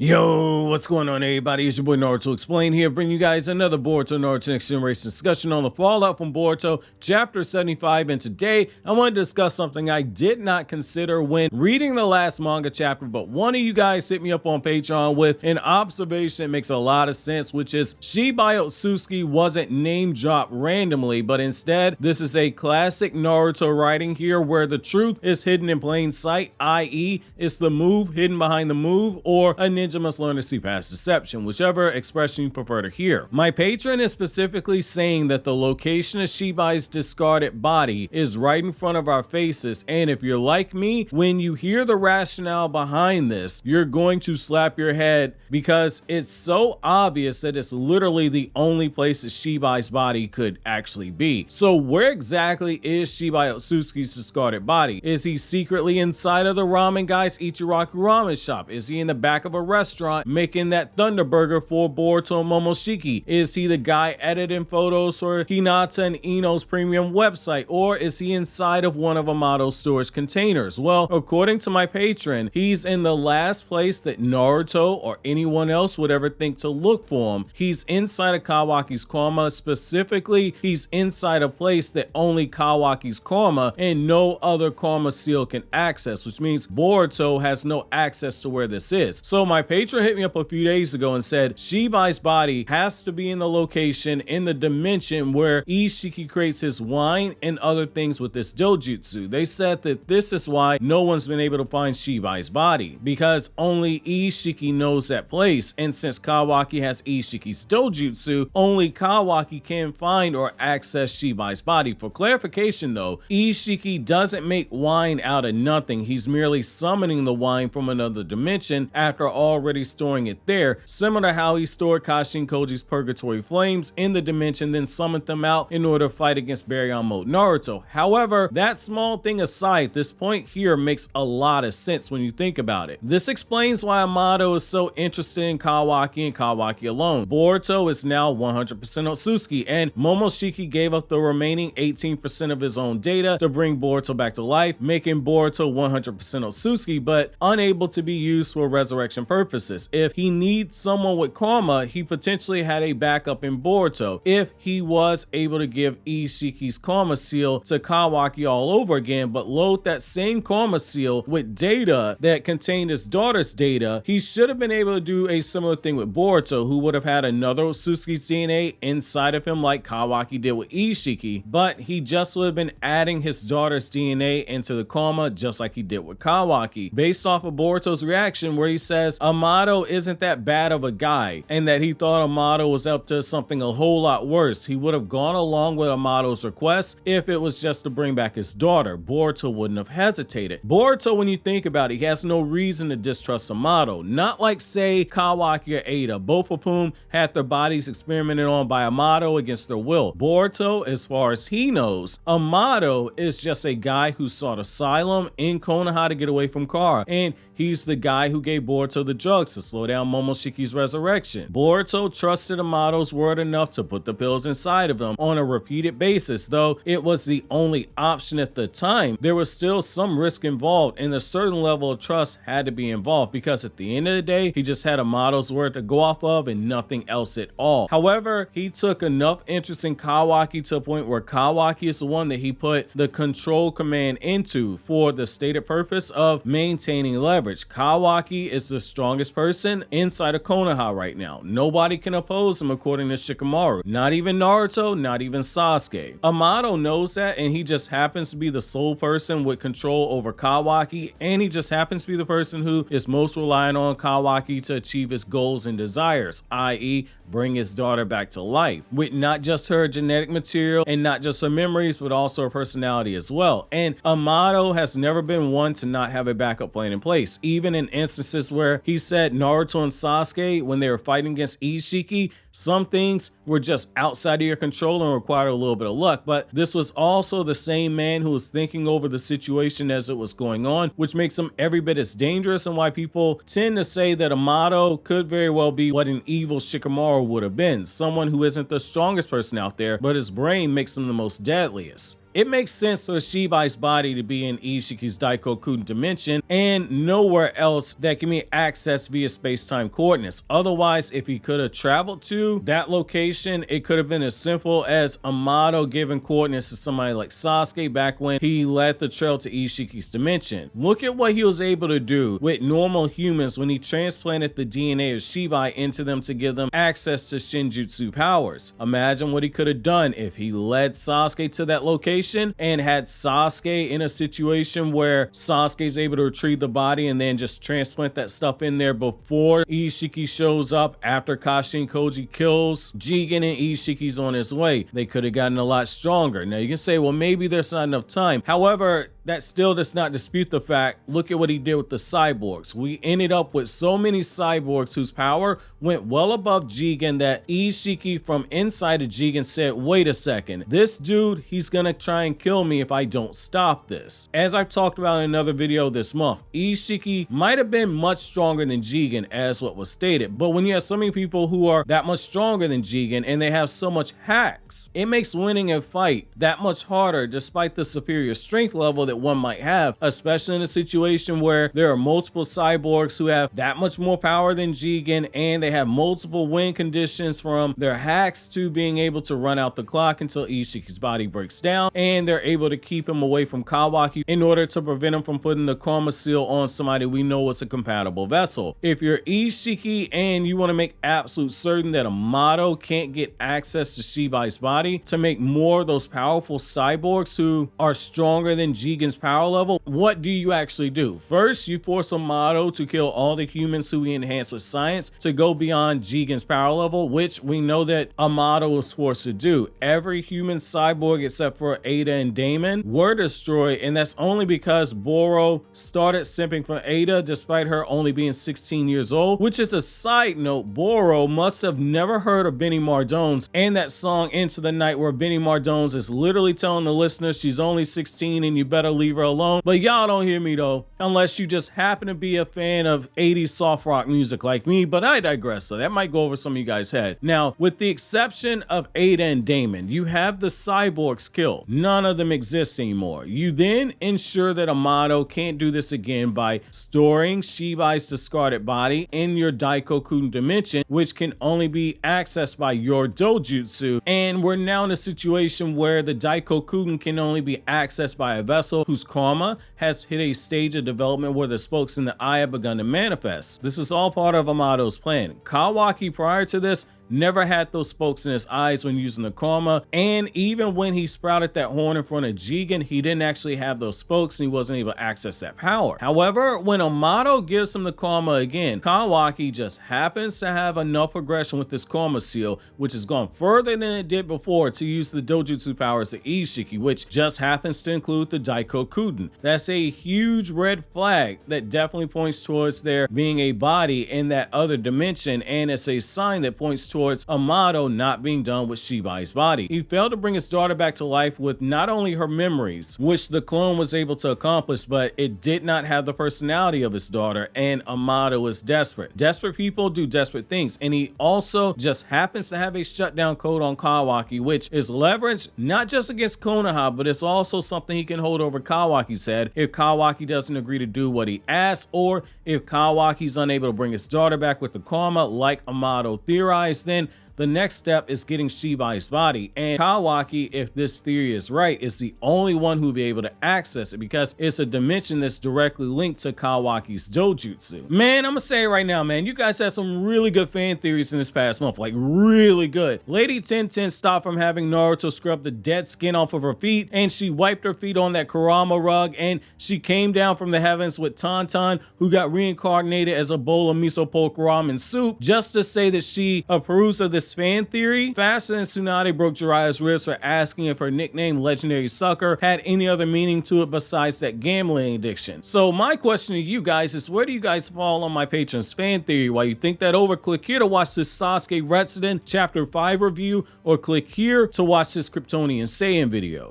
Yo, what's going on, everybody? It's your boy Naruto Explain here, bringing you guys another Boruto Naruto Next Generation discussion on the fallout from Boruto, Chapter 75. And today, I want to discuss something I did not consider when reading the last manga chapter, but one of you guys hit me up on Patreon with an observation that makes a lot of sense, which is Shibai Otsutsuki wasn't name dropped randomly, but instead, this is a classic Naruto writing here where the truth is hidden in plain sight, i.e., it's the move hidden behind the move, or a ninja must learn to see past deception, whichever expression you prefer to hear. My patron is specifically saying that the location of Shibai's discarded body is right in front of our faces, and if you're like me, when you hear the rationale behind this, you're going to slap your head because it's so obvious that it's literally the only place that Shibai's body could actually be. So where exactly is Shibai Otsutsuki's discarded body? Is he secretly inside of the ramen guy's Ichiraku ramen shop? Is he in the back of a restaurant making that thunder burger for Boruto and Momoshiki? Is he the guy editing photos for Hinata and Ino's premium website? Or is he inside of one of Amado's storage containers? Well, according to my patron, he's in the last place that Naruto or anyone else would ever think to look for him. He's inside of Kawaki's karma. Specifically, he's inside a place that only Kawaki's karma and no other karma seal can access, which means Boruto has no access to where this is. So my patron hit me up a few days ago and said Shibai's body has to be in the location in the dimension where Isshiki creates his wine and other things with this dojutsu. They said that this is why no one's been able to find Shibai's body, because only Isshiki knows that place, and since Kawaki has Isshiki's dojutsu, only Kawaki can find or access Shibai's body. For clarification though, Isshiki doesn't make wine out of nothing. He's merely summoning the wine from another dimension after already storing it there, similar to how he stored Kashin Koji's purgatory flames in the dimension, then summoned them out in order to fight against Baryon Mode Naruto. However, that small thing aside, this point here makes a lot of sense when you think about it. This explains why Amado is so interested in Kawaki and Kawaki alone. Boruto is now 100% Otsutsuki, and Momoshiki gave up the remaining 18% of his own data to bring Boruto back to life, making Boruto 100% Otsutsuki, but unable to be used for resurrection purposes. If he needs someone with karma, he potentially had a backup in Boruto. If he was able to give Isshiki's karma seal to Kawaki all over again, but load that same karma seal with data that contained his daughter's data, he should have been able to do a similar thing with Boruto, who would have had another Otsutsuki's DNA inside of him like Kawaki did with Isshiki, but he just would have been adding his daughter's DNA into the karma just like he did with Kawaki. Based off of Boruto's reaction where he says Amado isn't that bad of a guy and that he thought Amado was up to something a whole lot worse, he would have gone along with Amado's request if it was just to bring back his daughter. Boruto wouldn't have hesitated. Boruto, when you think about it, he has no reason to distrust Amado, not like say Kawaki or Ada, both of whom had their bodies experimented on by Amado against their will. Boruto, as far as he knows, Amado is just a guy who sought asylum in Konoha to get away from Kara, and he's the guy who gave Boruto the drugs to slow down Momoshiki's resurrection. Boruto trusted Amado's word enough to put the pills inside of him on a repeated basis. Though it was the only option at the time, there was still some risk involved, and a certain level of trust had to be involved, because at the end of the day, he just had Amado's word to go off of and nothing else at all. However, he took enough interest in Kawaki to a point where Kawaki is the one that he put the control command into for the stated purpose of maintaining leverage. Kawaki is the strongest person inside of Konoha right now. Nobody can oppose him according to Shikamaru. Not even Naruto, not even Sasuke. Amado knows that, and he just happens to be the sole person with control over Kawaki, and he just happens to be the person who is most reliant on Kawaki to achieve his goals and desires, i.e. bring his daughter back to life, with not just her genetic material and not just her memories, but also her personality as well. And Amado has never been one to not have a backup plan in place. Even in instances where he said Naruto and Sasuke, when they were fighting against Isshiki, Some things were just outside of your control and required a little bit of luck, but this was also the same man who was thinking over the situation as it was going on, which makes him every bit as dangerous, and why people tend to say that Amado could very well be what an evil Shikamaru would have been, someone who isn't the strongest person out there, but his brain makes him the most deadliest. It makes sense for Shibai's body to be in Isshiki's Daikokuten dimension and nowhere else that can be accessed via space-time coordinates. Otherwise, if he could have traveled to that location, it could have been as simple as Amado giving coordinates to somebody like Sasuke back when he led the trail to Isshiki's dimension. Look at what he was able to do with normal humans when he transplanted the DNA of Shibai into them to give them access to Shinjutsu powers. Imagine what he could have done if he led Sasuke to that location and had Sasuke in a situation where Sasuke's able to retrieve the body and then just transplant that stuff in there before Isshiki shows up after Kashin Koji kills Jigen and Isshiki's on his way. They could have gotten a lot stronger. Now you can say, well, maybe there's not enough time. However, that still does not dispute the fact, look at what he did with the cyborgs. We ended up with so many cyborgs whose power went well above Jigen that Isshiki from inside of Jigen said, wait a second, this dude, he's gonna try and kill me if I don't stop this. As I've talked about in another video this month, Isshiki might have been much stronger than Jigen as what was stated, but when you have so many people who are that much stronger than Jigen and they have so much hacks, it makes winning a fight that much harder despite the superior strength level that one might have, especially in a situation where there are multiple cyborgs who have that much more power than Jigen and they have multiple win conditions from their hacks to being able to run out the clock until Isshiki's body breaks down, and they're able to keep him away from Kawaki in order to prevent him from putting the karma seal on somebody we know is a compatible vessel. If you're Isshiki and you want to make absolute certain that Amado can't get access to Shibai's body to make more of those powerful cyborgs who are stronger than Jigen's power level, what do you actually do? First, you force Amado to kill all the humans who he enhanced with science to go beyond Jigen's power level, which we know that Amado was forced to do. Every human cyborg except for Ada and Damon were destroyed, and that's only because Boro started simping for Ada despite her only being 16 years old, which is a side note. Boro must have never heard of Benny Mardones and that song Into the Night where Benny Mardones is literally telling the listener she's only 16 and you better leave her alone. But y'all don't hear me though, unless you just happen to be a fan of 80s soft rock music like me, but I digress, so that might go over some of you guys' head. Now, with the exception of Ada and Damon, you have the cyborgs killed. None of them exist anymore. You then ensure that Amado can't do this again by storing Shibai's discarded body in your Daikokuten dimension, which can only be accessed by your dojutsu, and we're now in a situation where the Daikokuten can only be accessed by a vessel whose karma has hit a stage of development where the spokes in the eye have begun to manifest. This is all part of Amado's plan. Kawaki prior to this never had those spokes in his eyes when using the karma, and even when he sprouted that horn in front of Jigen, he didn't actually have those spokes and he wasn't able to access that power. However, when Amado gives him the karma again, Kawaki just happens to have enough progression with this karma seal, which has gone further than it did before, to use the dojutsu powers of Isshiki, which just happens to include the Daikokuten. That's a huge red flag that definitely points towards there being a body in that other dimension, and it's a sign that points towards Amado not being done with Shibai's body. He failed to bring his daughter back to life with not only her memories, which the clone was able to accomplish, but it did not have the personality of his daughter, and Amado is desperate. Desperate people do desperate things, and he also just happens to have a shutdown code on Kawaki, which is leveraged not just against Konoha, but it's also something he can hold over Kawaki's head if Kawaki doesn't agree to do what he asks, or if Kawaki's unable to bring his daughter back with the karma like Amado theorized. Then the next step is getting Shibai's body, and Kawaki, if this theory is right, is the only one who will be able to access it because it's a dimension that's directly linked to Kawaki's dojutsu. Man, I'm gonna say it right now, man, you guys had some really good fan theories in this past month, like really good. Lady 1010 stopped from having Naruto scrub the dead skin off of her feet, and she wiped her feet on that Kurama rug, and she came down from the heavens with Tauntaun, who got reincarnated as a bowl of miso pork ramen soup, just to say that she approves of this this fan theory, faster than Tsunade broke Jiraiya's ribs for asking if her nickname Legendary Sucker had any other meaning to it besides that gambling addiction. So my question to you guys is, where do you guys fall on my patrons fan theory? While you think that over, click here to watch this Sasuke Retsuden chapter 5 review, or click here to watch this Kryptonian Saiyan video.